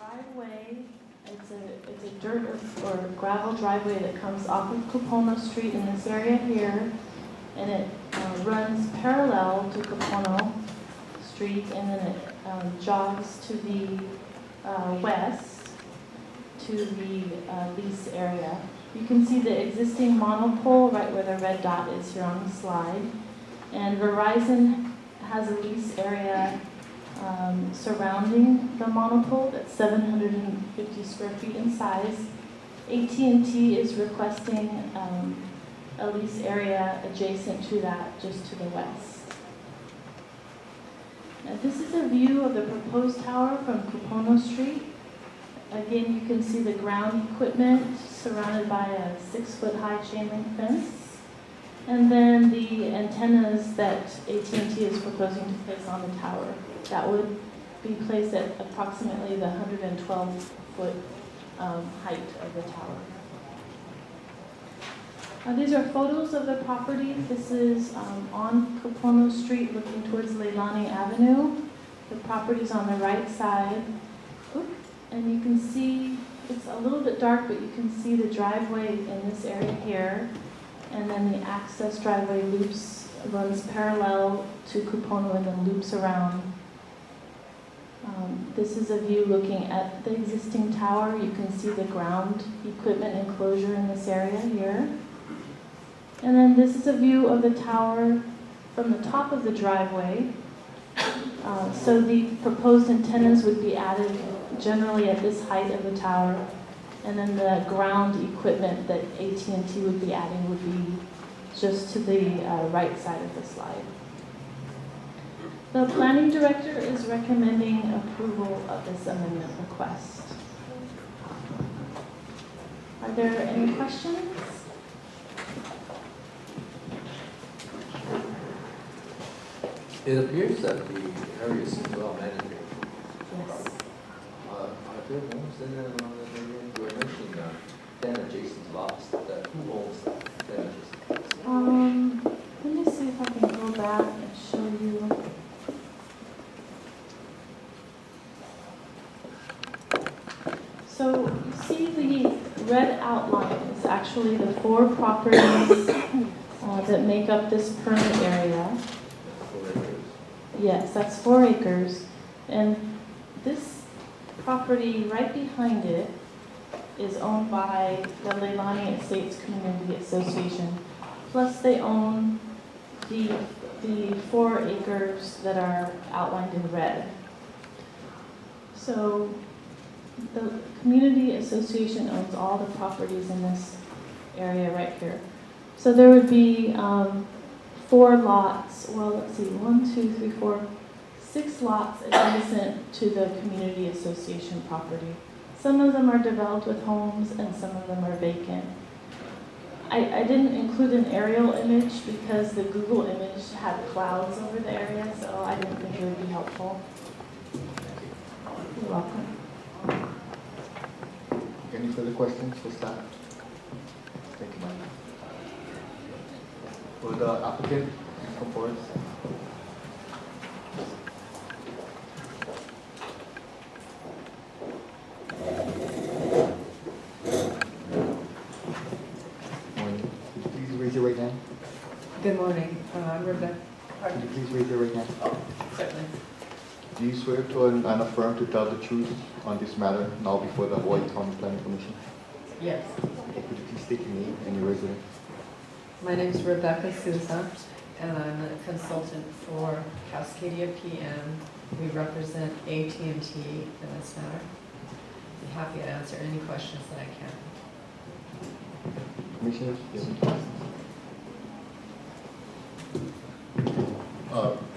driveway. It's a dirt or gravel driveway that comes off of Kapono Street in this area here, and it runs parallel to Kapono Street, and then it jogs to the west to the lease area. You can see the existing monopole right where the red dot is here on the slide, and Verizon has a lease area surrounding the monopole that's 750 square feet in size. AT&T is requesting a lease area adjacent to that, just to the west. Now, this is a view of the proposed tower from Kapono Street. Again, you can see the ground equipment surrounded by a 6-foot-high chain link fence. And then the antennas that AT&T is proposing to place on the tower. That would be placed at approximately the 112-foot height of the tower. These are photos of the property. This is on Kapono Street looking towards Leilani Avenue. The property's on the right side. And you can see, it's a little bit dark, but you can see the driveway in this area here. And then the access driveway runs parallel to Kapono and then loops around. This is a view looking at the existing tower. You can see the ground equipment enclosure in this area here. And then this is a view of the tower from the top of the driveway. So the proposed antennas would be added generally at this height of the tower. And then the ground equipment that AT&T would be adding would be just to the right side of the slide. The planning director is recommending approval of this amendment request. Are there any questions? It appears that the area is well managed. Yes. Are there homes in and around that area? You were mentioning 10 adjacent lots. Who owns 10 adjacent lots? Let me see if I can go back and show you. So you see the red outline is actually the 4 properties that make up this permit area. 4 acres. Yes, that's 4 acres. And this property right behind it is owned by the Leilani Estates Community Association. Plus they own the 4 acres that are outlined in red. So the community association owns all the properties in this area right here. So there would be 4 lots, well, let's see, 1, 2, 3, 4, 6 lots adjacent to the community association property. Some of them are developed with homes and some of them are vacant. I didn't include an aerial image because the Google image had clouds over the area, so I didn't think it would be helpful. You're welcome. Any further questions for staff? Thank you, ma'am. Will the applicant come forward? Morning. Could you please raise your right hand? Good morning, Rebecca. Could you please raise your right hand? Oh, certainly. Do you swear to and affirm to tell the truth on this matter now before the Hawaii County Planning Commission? Yes. Okay, could you please state your name and your residence? My name is Rebecca Souza, and I'm a consultant for Cascadia PM. We represent AT&T in this matter. Be happy to answer any questions that I can. Commissioners, do you have any questions?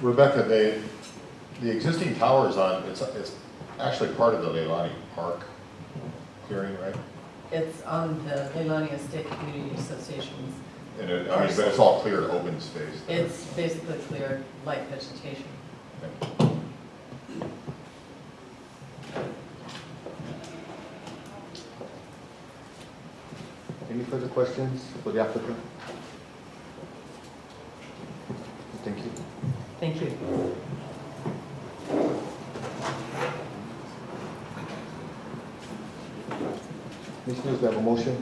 Rebecca, the existing tower is on, it's actually part of the Leilani Park clearing, right? It's on the Leilani Estate Community Association's. And but it's all clear open space. It's basically clear, light vegetation. Okay. Any further questions for the applicant? Thank you. Thank you. Commissioners, we have a motion.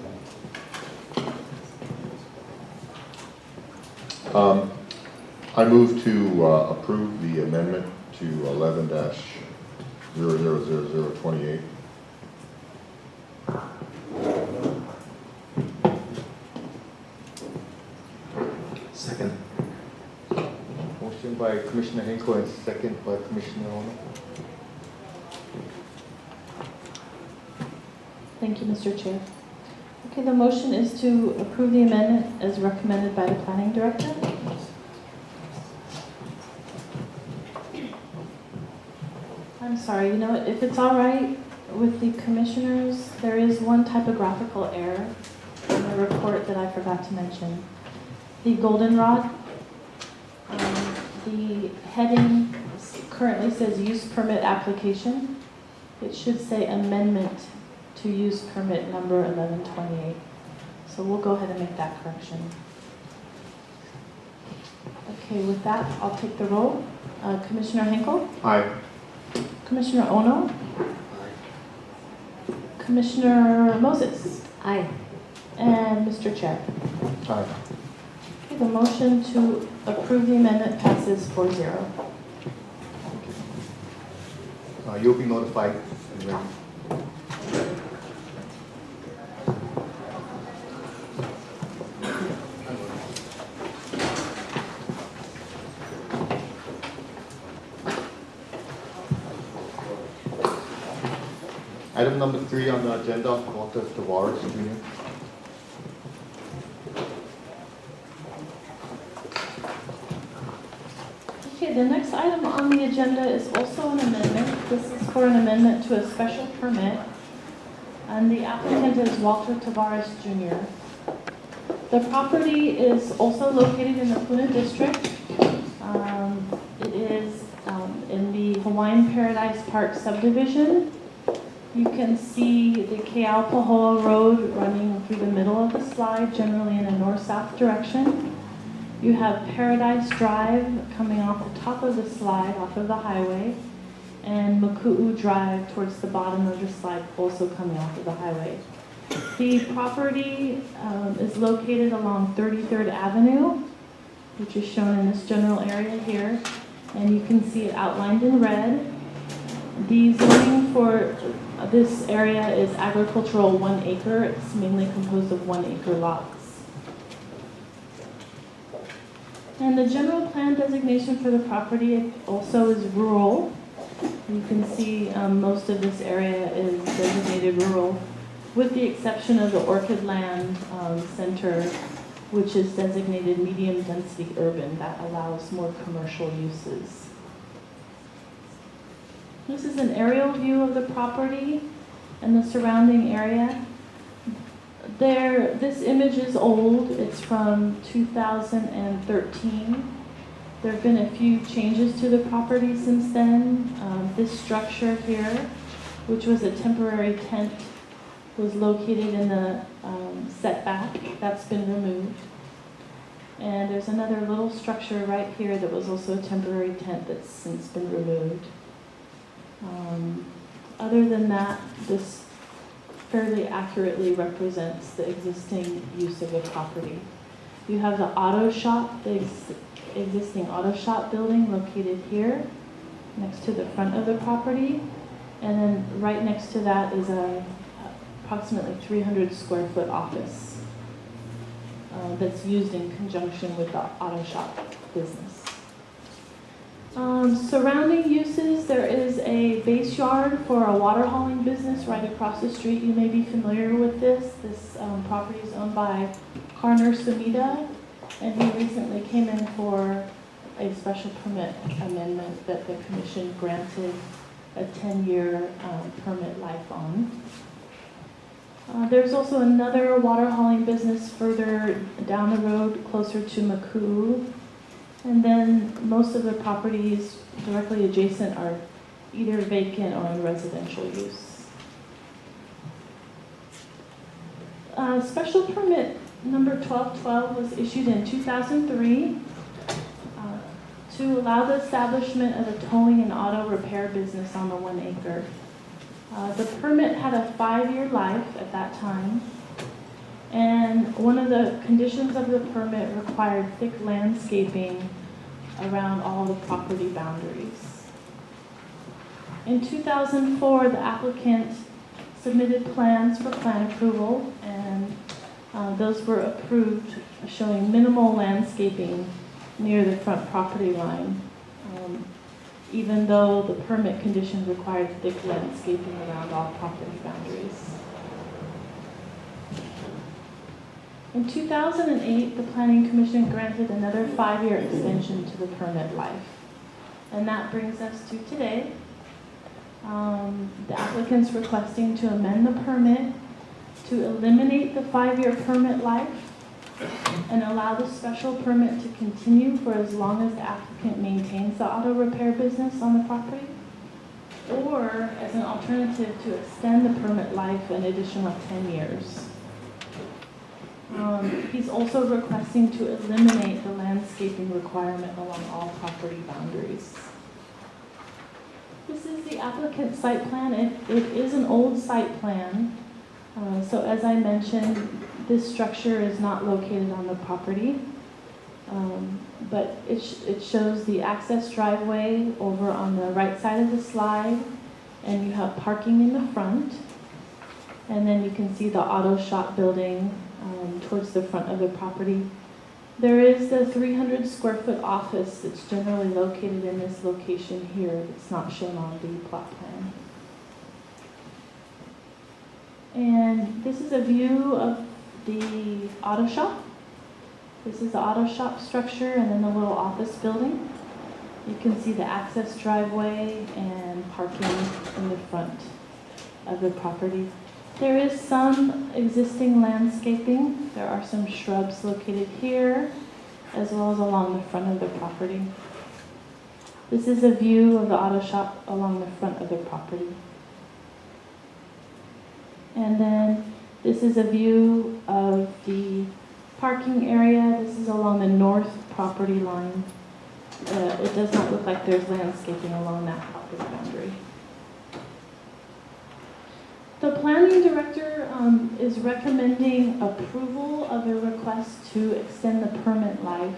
I move to approve the amendment to 11-000028. Second. Motion by Commissioner Hinkle and second by Commissioner Ono. Thank you, Mr. Chair. Okay, the motion is to approve the amendment as recommended by the planning director. I'm sorry, you know what, if it's all right with the commissioners, there is one typographical error in the report that I forgot to mention. The goldenrod, the heading currently says use permit application. It should say amendment to use permit number 1128. So we'll go ahead and make that correction. Okay, with that, I'll take the roll. Commissioner Hinkle? Aye. Commissioner Ono? Commissioner Moses? Aye. And Mr. Chair? Aye. Okay, the motion to approve the amendment passes 4-0. You'll be notified when ready. Item number 3 on the agenda, Walter Tavares, Jr. Okay, the next item on the agenda is also an amendment. This is for an amendment to a special permit, and the applicant is Walter Tavares Jr. The property is also located in the Puna district. It is in the Hawaiian Paradise Park subdivision. You can see the Keaupahoa Road running through the middle of the slide, generally in a north-south direction. You have Paradise Drive coming off the top of the slide, off of the highway, and Maku'u Drive towards the bottom of the slide, also coming off of the highway. The property is located along 33rd Avenue, which is shown in this general area here, and you can see it outlined in red. The zoning for this area is agricultural 1 acre. It's mainly composed of 1 acre lots. And the general plan designation for the property also is rural. You can see most of this area is designated rural, with the exception of the Orchid Land Center, which is designated medium density urban. That allows more commercial uses. This is an aerial view of the property and the surrounding area. This image is old. It's from 2013. There have been a few changes to the property since then. This structure here, which was a temporary tent, was located in the setback. That's been removed. And there's another little structure right here that was also a temporary tent that's since been removed. Other than that, this fairly accurately represents the existing use of the property. You have the auto shop, the existing auto shop building located here next to the front of the property. And then right next to that is a approximately 300 square foot office that's used in conjunction with the auto shop business. Surrounding uses, there is a base yard for a water hauling business right across the street. You may be familiar with this. This property is owned by Karner Sumida, and he recently came in for a special permit amendment that the commission granted a 10-year permit life on. There's also another water hauling business further down the road, closer to Maku'u. And then most of the properties directly adjacent are either vacant or in residential use. Special permit number 1212 was issued in 2003 to allow the establishment of a towing and auto repair business on the 1 acre. The permit had a 5-year life at that time, and one of the conditions of the permit required thick landscaping around all the property boundaries. In 2004, the applicant submitted plans for plan approval, and those were approved, showing minimal landscaping near the front property line, even though the permit conditions required thick landscaping around all property boundaries. In 2008, the Planning Commission granted another 5-year extension to the permit life. And that brings us to today. The applicant's requesting to amend the permit to eliminate the 5-year permit life and allow the special permit to continue for as long as the applicant maintains the auto repair business on the property, or as an alternative to extend the permit life an additional 10 years. He's also requesting to eliminate the landscaping requirement along all property boundaries. This is the applicant's site plan. It is an old site plan. So as I mentioned, this structure is not located on the property, but it shows the access driveway over on the right side of the slide, and you have parking in the front, and then you can see the auto shop building towards the front of the property. There is the 300 square foot office that's generally located in this location here. It's not shown on the plot plan. And this is a view of the auto shop. This is the auto shop structure and then the little office building. You can see the access driveway and parking in the front of the property. There is some existing landscaping. There are some shrubs located here, as well as along the front of the property. This is a view of the auto shop along the front of the property. And then this is a view of the parking area. This is along the north property line. It does not look like there's landscaping along that property boundary. The planning director is recommending approval of a request to extend the permit life.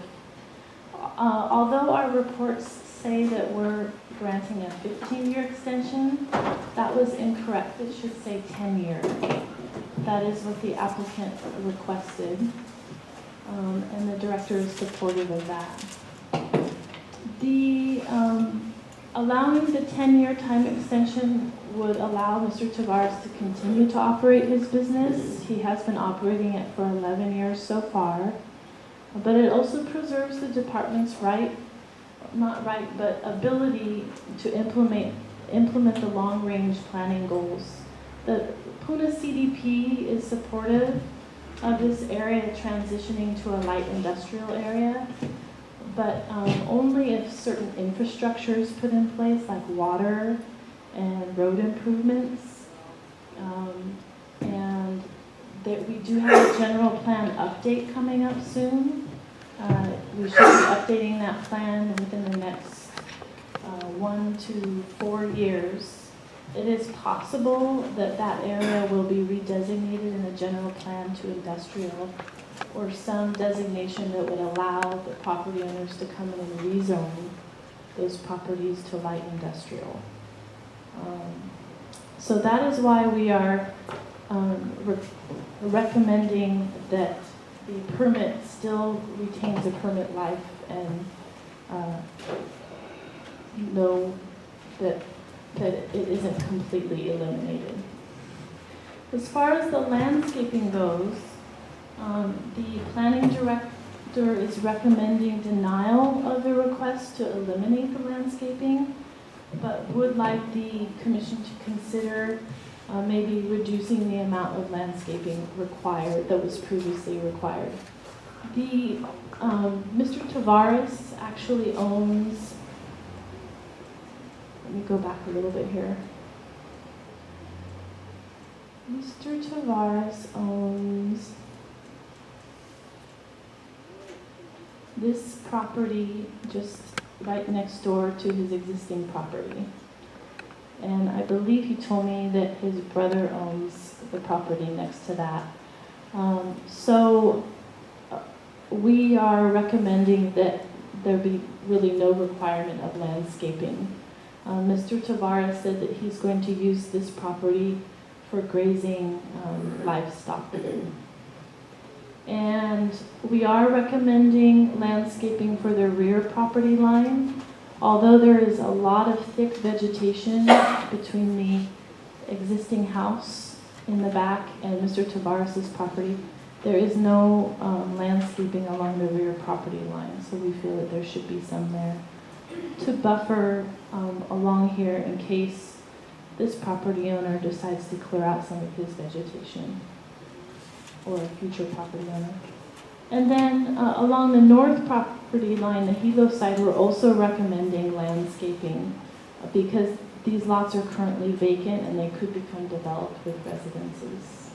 Although our reports say that we're granting a 15-year extension, that was incorrect. It should say 10-year. That is what the applicant requested, and the director is supportive of that. Allowing the 10-year time extension would allow Mr. Tavares to continue to operate his business. He has been operating it for 11 years so far, but it also preserves the department's ability to implement the long-range planning goals. The Puna CDP is supportive of this area transitioning to a light industrial area, but only if certain infrastructure is put in place, like water and road improvements. And that we do have a general plan update coming up soon. We should be updating that plan within the next 1 to 4 years. It is possible that that area will be redesignated in the general plan to industrial, or some designation that would allow the property owners to come in and rezone those properties to light industrial. So that is why we are recommending that the permit still retains a permit life, and know that it isn't completely eliminated. As far as the landscaping goes, the planning director is recommending denial of the request to eliminate the landscaping, but would like the commission to consider maybe reducing the amount of landscaping required that was previously required. Mr. Tavares actually owns, let me go back a little bit here. Mr. Tavares owns this property just right next door to his existing property. And I believe he told me that his brother owns the property next to that. So we are recommending that there be really no requirement of landscaping. Mr. Tavares said that he's going to use this property for grazing livestock. And we are recommending landscaping for the rear property line. Although there is a lot of thick vegetation between the existing house in the back and Mr. Tavares' property, there is no landscaping along the rear property line, so we feel that there should be some there to buffer along here in case this property owner decides to clear out some of his vegetation, or a future property owner. And then along the north property line, the Hilo side, we're also recommending landscaping because these lots are currently vacant and they could become developed with residences.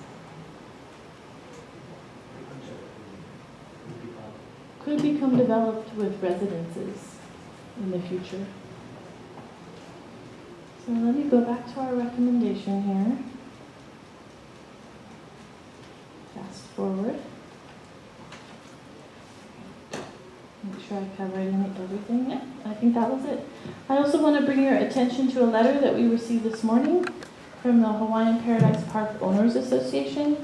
Could become developed with residences in the future. So let me go back to our recommendation here. Fast forward. Make sure I covered everything. Yeah, I think that was it. I also want to bring your attention to a letter that we received this morning from the Hawaiian Paradise Park Owners Association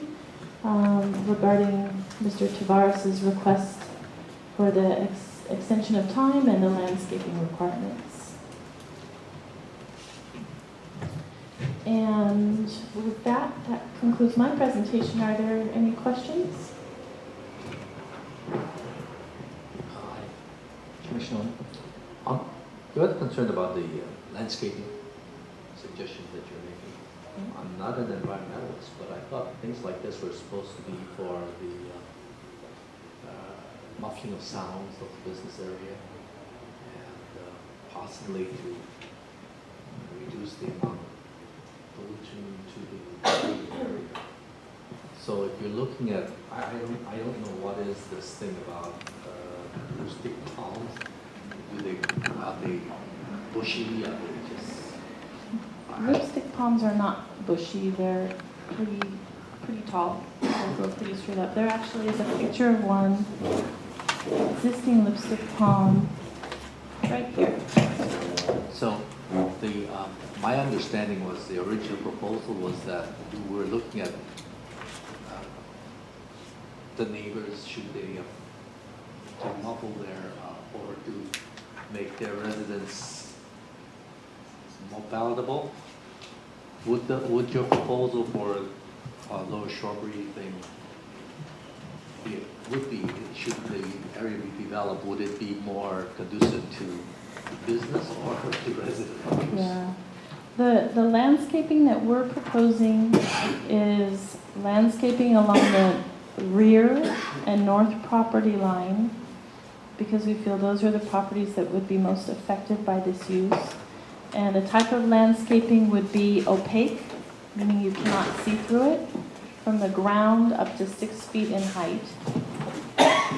regarding Mr. Tavares' request for the extension of time and the landscaping requirements. And with that concludes my presentation. Are there any questions? Commissioner, you're concerned about the landscaping suggestions that you're making. I'm not an environmentalist, but I thought things like this were supposed to be for the muffling of sounds of the business area and possibly to reduce the amount of pollution to the area. So if you're looking at, I don't know what is this thing about acoustic palms. Are they bushy? Are they just? Lipstick palms are not bushy. They're pretty tall. They go pretty straight up. There actually is a picture of one existing lipstick palm right here. So the my understanding was the original proposal was that we were looking at the neighbors, should they to muffle their or to make their residence more palatable. Would your proposal for a lower shrubbery thing should the area be developed, would it be more conducive to business or to residents? Yeah. The landscaping that we're proposing is landscaping along the rear and north property line, because we feel those are the properties that would be most affected by this use. And the type of landscaping would be opaque, meaning you cannot see through it, from the ground up to 6 feet in height.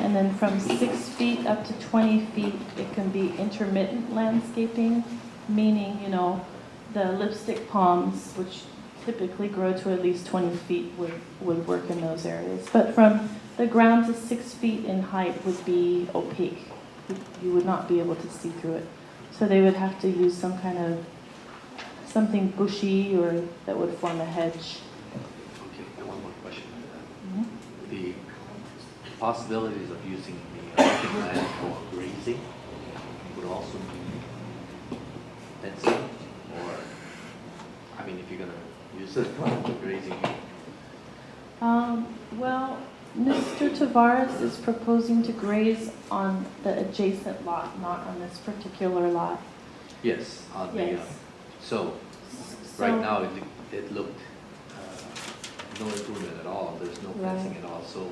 And then from 6 feet up to 20 feet, it can be intermittent landscaping, meaning, the lipstick palms, which typically grow to at least 20 feet, would work in those areas. But from the ground to 6 feet in height would be opaque. You would not be able to see through it. So they would have to use something bushy or that would form a hedge. Okay, one more question. Mhm. The possibilities of using the vacant land for grazing would also be fencing, or, if you're going to use it for grazing. Well, Mr. Tavares is proposing to graze on the adjacent lot, not on this particular lot. Yes, on the, Yes. so right now it looked no improvement at all. There's no fencing Right. at all. So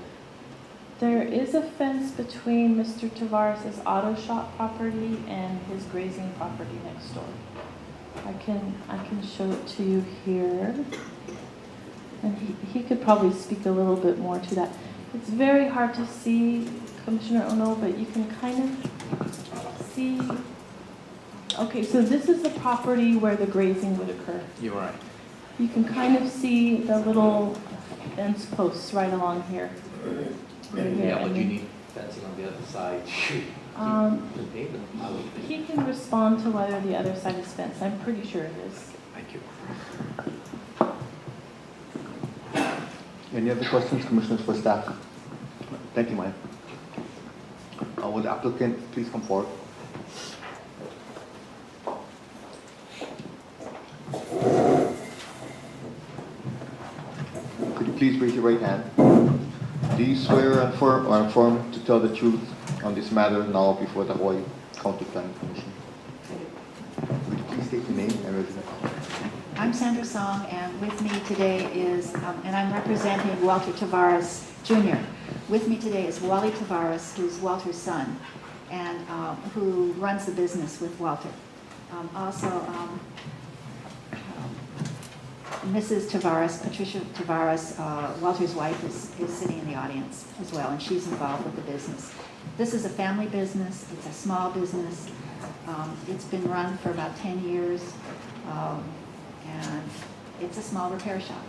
There is a fence between Mr. Tavares' auto shop property and his grazing property next door. I can show it to you here. And he could probably speak a little bit more to that. It's very hard to see, Commissioner Ono, but you can kind of see Okay, so this is the property where the grazing would occur. You're right. You can kind of see the little fence posts right along here. Right here, Yeah, but and you then- need fencing on the other side. Contain them, I would think. He can respond to whether the other side is fenced. I'm pretty sure it is. Thank you. Any other questions, commissioners, for staff? Thank you, Maya. Will the applicant please come forward? Could you please raise your right hand? Do you swear or affirm to tell the truth on this matter now before the Hawaii County Planning Commission? Would you please state your name and residence? I'm Sandra Song, and with me today is, and I'm representing Walter Tavares Jr. With me today is Wally Tavares, who's Walter's son, and who runs the business with Walter. Mrs. Tavares, Patricia Tavares, Walter's wife, is sitting in the audience as well, and she's involved with the business. This is a family business. It's a small business. It's been run for about 10 years. And it's a small repair shop.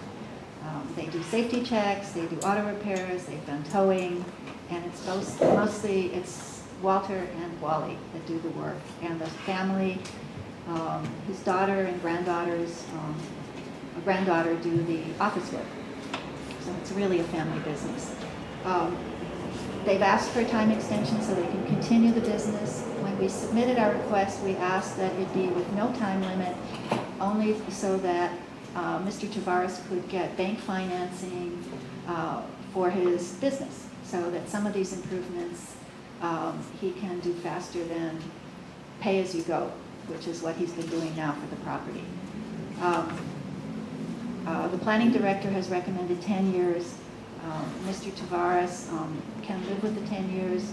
They do safety checks, they do auto repairs, they've done towing, and it's mostly it's Walter and Wally that do the work. And the family, his daughter and granddaughters, a granddaughter do the office work. So it's really a family business. They've asked for a time extension so they can continue the business. When we submitted our request, we asked that it be with no time limit, only so that Mr. Tavares could get bank financing for his business, so that some of these improvements he can do faster than pay as you go, which is what he's been doing now for the property. The planning director has recommended 10 years. Mr. Tavares can live with the 10 years,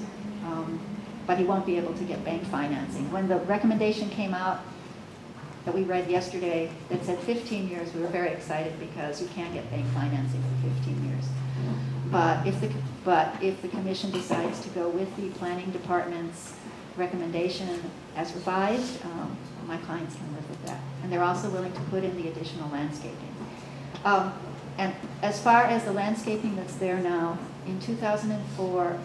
but he won't be able to get bank financing. When the recommendation came out that we read yesterday that said 15 years, we were very excited because you can't get bank financing for 15 years. But if the commission decides to go with the planning department's recommendation as revised, my clients can live with that. And they're also willing to put in the additional landscaping. And as far as the landscaping that's there now, in 2004,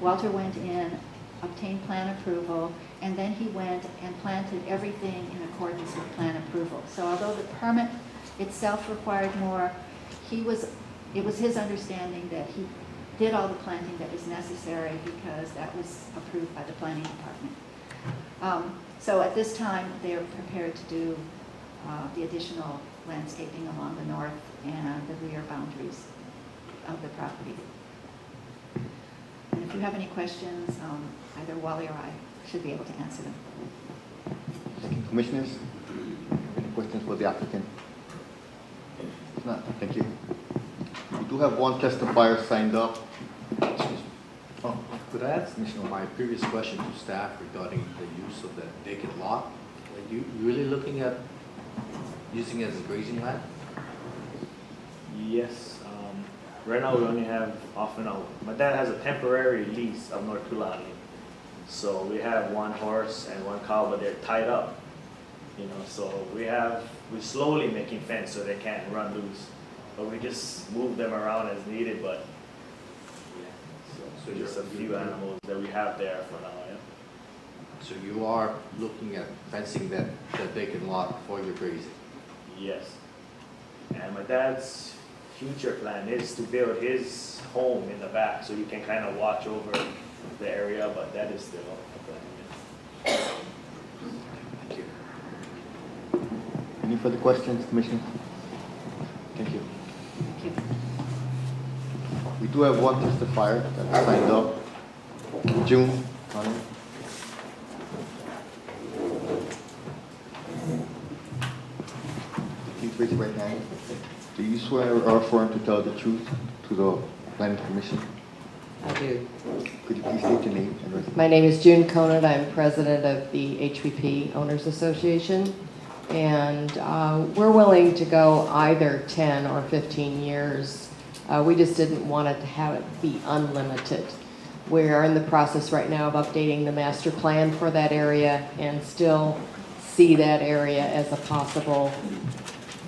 Walter went in, obtained plan approval, and then he went and planted everything in accordance with plan approval. So although the permit itself required more, it was his understanding that he did all the planting that was necessary because that was approved by the planning department. So at this time, they're prepared to do the additional landscaping along the north and the rear boundaries of the property. And if you have any questions, either Wally or I should be able to answer them. Thank you. Commissioners, any questions for the applicant? If not, thank you. We do have one testifier signed up. Oh, Could I ask my previous question to staff regarding the use of that vacant lot? Are you really looking at using it as a grazing land? Yes. Right now we only have off and on. My dad has a temporary lease of North Tulani. So we have one horse and one cow, but they're tied up. So we're slowly making fence so they can't run loose. But we just move them around as needed, but so just a few animals that we have there for now, yeah. So you are looking at fencing that vacant lot for your grazing? Yes. And my dad's future plan is to build his home in the back so he can kind of watch over the area, but that is still a plan. Thank you. any further questions, Commissioner? Thank you. Thank you. We do have one testifier that signed up. June, on it. Please raise your right hand. Do you swear or affirm to tell the truth to the Planning Commission? I do. Could you please state your name and residence? My name is June Conant. I'm president of the HPP Owners Association. And we're willing to go either 10 or 15 years. We just didn't want it to have it be unlimited. We are in the process right now of updating the master plan for that area and still see that area as a possible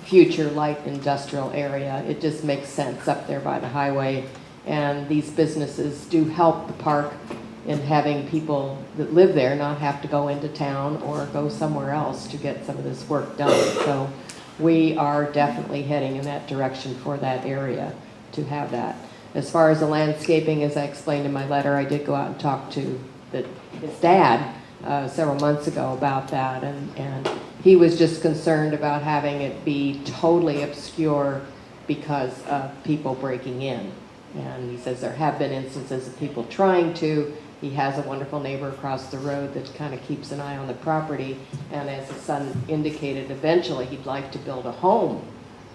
future light industrial area. It just makes sense up there by the highway. And these businesses do help the park in having people that live there not have to go into town or go somewhere else to get some of this work done. So we are definitely heading in that direction for that area to have that. As far as the landscaping, as I explained in my letter, I did go out and talk to his dad several months ago about that, and he was just concerned about having it be totally obscure because of people breaking in. And he says there have been instances of people trying to. He has a wonderful neighbor across the road that kind of keeps an eye on the property, and as his son indicated, eventually he'd like to build a home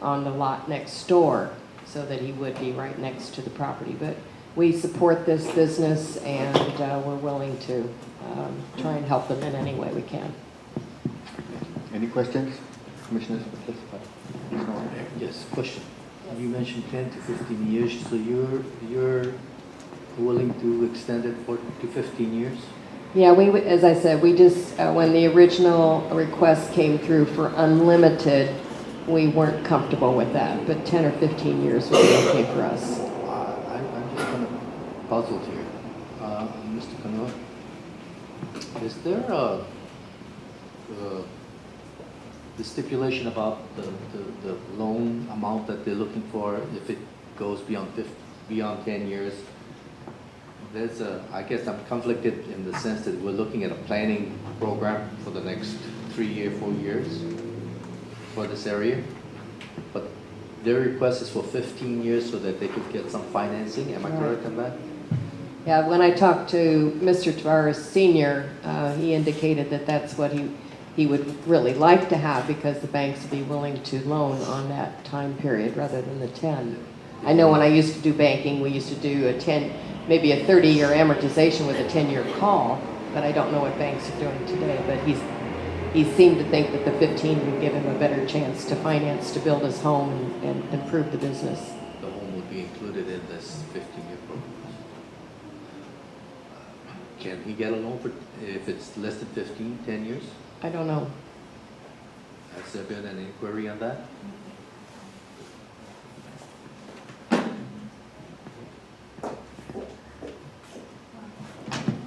on the lot next door so that he would be right next to the property. But we support this business, and we're willing to try and help them in any way we can. Any questions, Commissioners? Yes, question. You mentioned 10 to 15 years, so you're willing to extend it to 15 years? Yeah, as I said, we just, when the original request came through for unlimited, we weren't comfortable with that, but 10 or 15 years would be okay for us. I'm just kind of puzzled here. Mr. Kanoa, is there the stipulation about the loan amount that they're looking for if it goes beyond 10 years? I guess I'm conflicted in the sense that we're looking at a planning program for the next 3 or 4 years for this area, but their request is for 15 years so that they could get some financing. Am I correct on that? Yeah, when I talked to Mr. Tavares Sr., he indicated that that's what he would really like to have because the banks would be willing to loan on that time period rather than the 10. I know when I used to do banking, we used to do maybe a 30-year amortization with a 10-year call, but I don't know what banks are doing today. But he seemed to think that the 15 would give him a better chance to finance, to build his home and improve the business. The home would be included in this 15-year program. Can he get a loan for if it's less than 10 years? I don't know. Has there been an inquiry on that?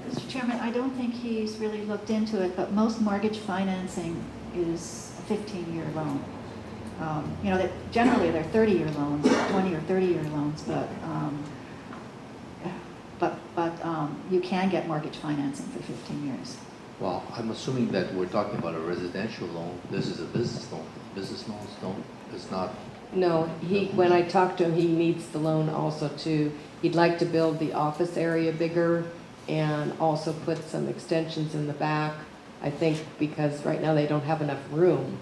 Mr. Chairman, I don't think he's really looked into it, but most mortgage financing is a 15-year loan. Generally they're 30-year loans, 20 or 30-year loans, but you can get mortgage financing for 15 years. Well, I'm assuming that we're talking about a residential loan. This is a business loan. Business loans it's not. No, when I talked to him, he needs the loan also he'd like to build the office area bigger and also put some extensions in the back. I think because right now they don't have enough room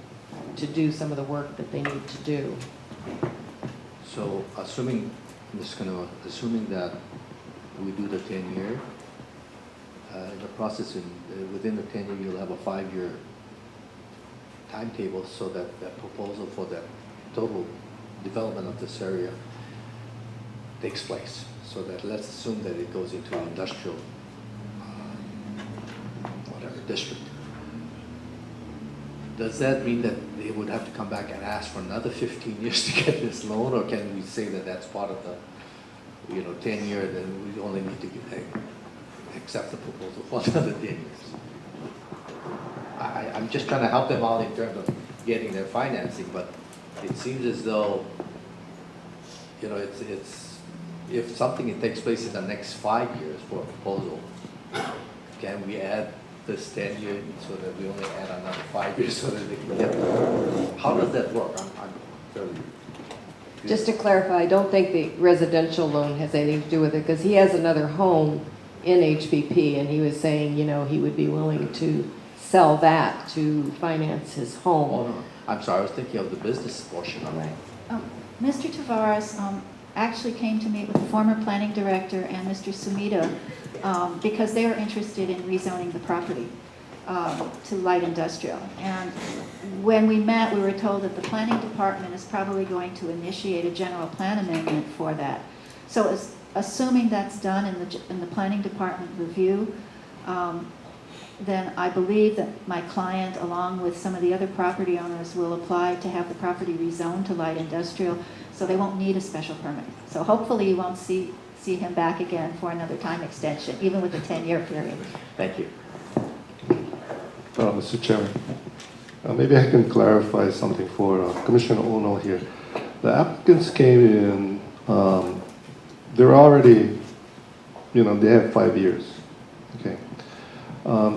to do some of the work that they need to do. So assuming that we do the 10-year, in the process, within the 10-year, you'll have a 5-year timetable so that that proposal for that total development of this area takes place. So that let's assume that it goes into an industrial, district. Does that mean that they would have to come back and ask for another 15 years to get this loan, or can we say that that's part of the, 10-year, then we only need to accept the proposal for another 10 years? I'm just trying to help them out in terms of getting their financing, but it seems as though, it's if something takes place in the next 5 years for a proposal, can we add this 10 years so that we only add another 5 years so that they can get it? How does that work? I'm fairly Just to clarify, I don't think the residential loan has anything to do with it because he has another home in HPP and he was saying, he would be willing to sell that to finance his home. Oh, no. I'm sorry, I was thinking of the business portion of it. Right. Mr. Tavares actually came to meet with the former planning director and Mr. Sumida because they are interested in rezoning the property to light industrial. And when we met, we were told that the planning department is probably going to initiate a general plan amendment for that. So assuming that's done in the planning department review, then I believe that my client, along with some of the other property owners, will apply to have the property rezoned to light industrial, so they won't need a special permit. So hopefully you won't see him back again for another time extension, even with a 10-year period. Thank you. Mr. Chairman, maybe I can clarify something for Commissioner Ono here. The applicants came in, they're already, they have 5 years, okay?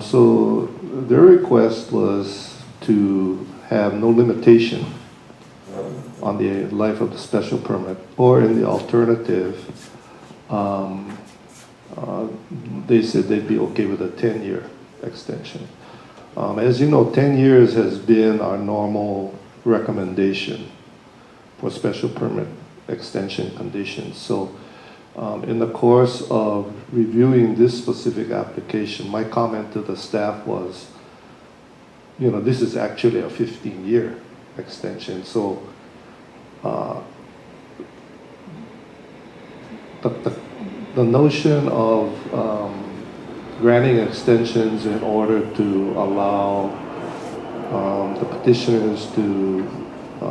So their request was to have no limitation on the life of the special permit, or in the alternative, they said they'd be okay with a 10-year extension. As you know, 10 years has been our normal recommendation for special permit extension conditions. So in the course of reviewing this specific application, my comment to the staff was, this is actually a 15-year extension. So the notion of granting extensions in order to allow the petitioners to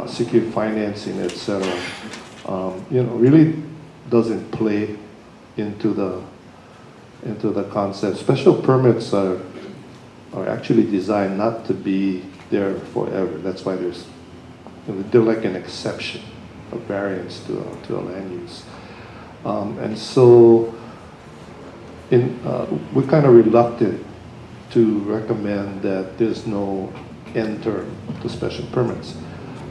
secure financing, etc., really doesn't play into the concept. Special permits are actually designed not to be there forever. That's why they're like an exception, a variance to a land use. And so we're kind of reluctant to recommend that there's no end term to special permits.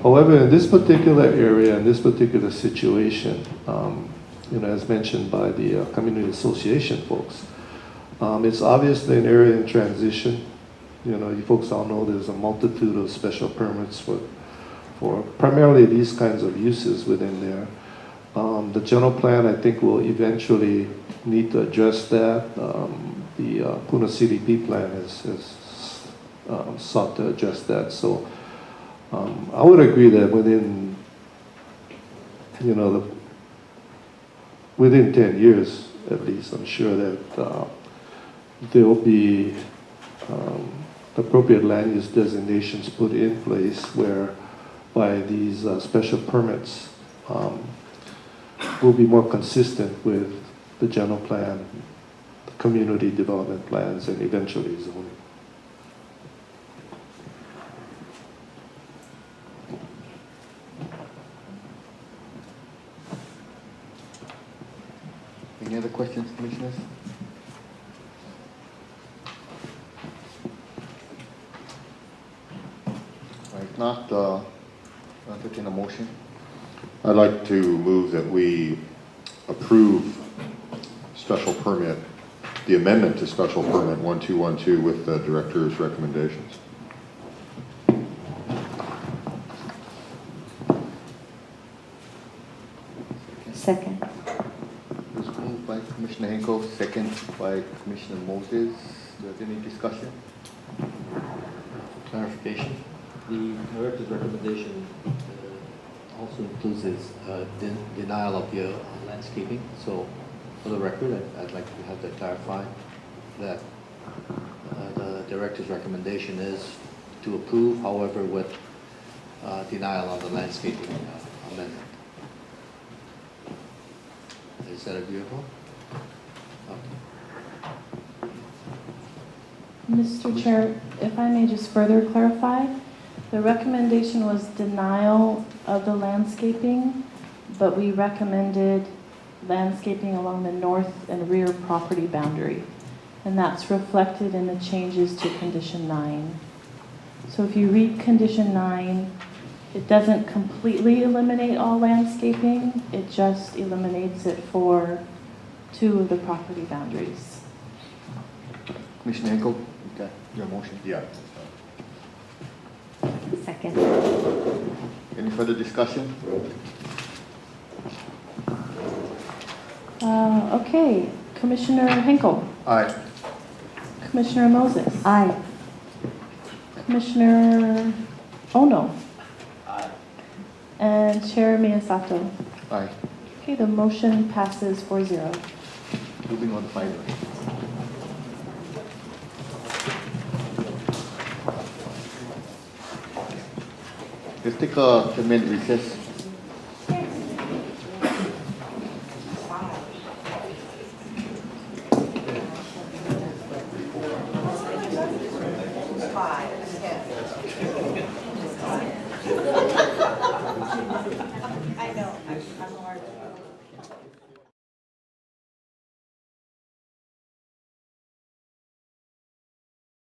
However, in this particular area, in this particular situation, as mentioned by the community association folks, it's obviously an area in transition. You folks all know there's a multitude of special permits for primarily these kinds of uses within there. The general plan, I think, will eventually need to address that. The Puna CDP plan has sought to address that. So I would agree that within 10 years at least, I'm sure that there will be appropriate land use designations put in place whereby these special permits will be more consistent with the general plan, the community development plans, and eventually zoning. Any other questions, commissioners? If not, I'll entertain a motion. I'd like to move that we approve special permit, the amendment to special permit 1212 with the director's recommendations. Second. It was moved by Commissioner Henkel, second by Commissioner Moses. Do you have any discussion? Clarification. The director's recommendation also includes his denial of your landscaping. So for the record, I'd like to have that clarified, that the director's recommendation is to approve, however, with denial of the landscaping amendment. Is that agreeable? Okay. Mr. Chair, if I may just further clarify, the recommendation was denial of the landscaping, but we recommended landscaping along the north and rear property boundary. And that's reflected in the changes to condition 9. So if you read condition 9, it doesn't completely eliminate all landscaping, it just eliminates it for 2 of the property boundaries. Commissioner Henkel, you got your motion? Yeah. Second. Any further discussion? Okay, Commissioner Henkel, Aye. Commissioner Moses, Aye. Commissioner Ono, Aye. and Chair Miyasato. Aye. Okay, the motion passes 4-0. Moving on to fiber. Let's take a 10-minute recess. I know, I'm hard.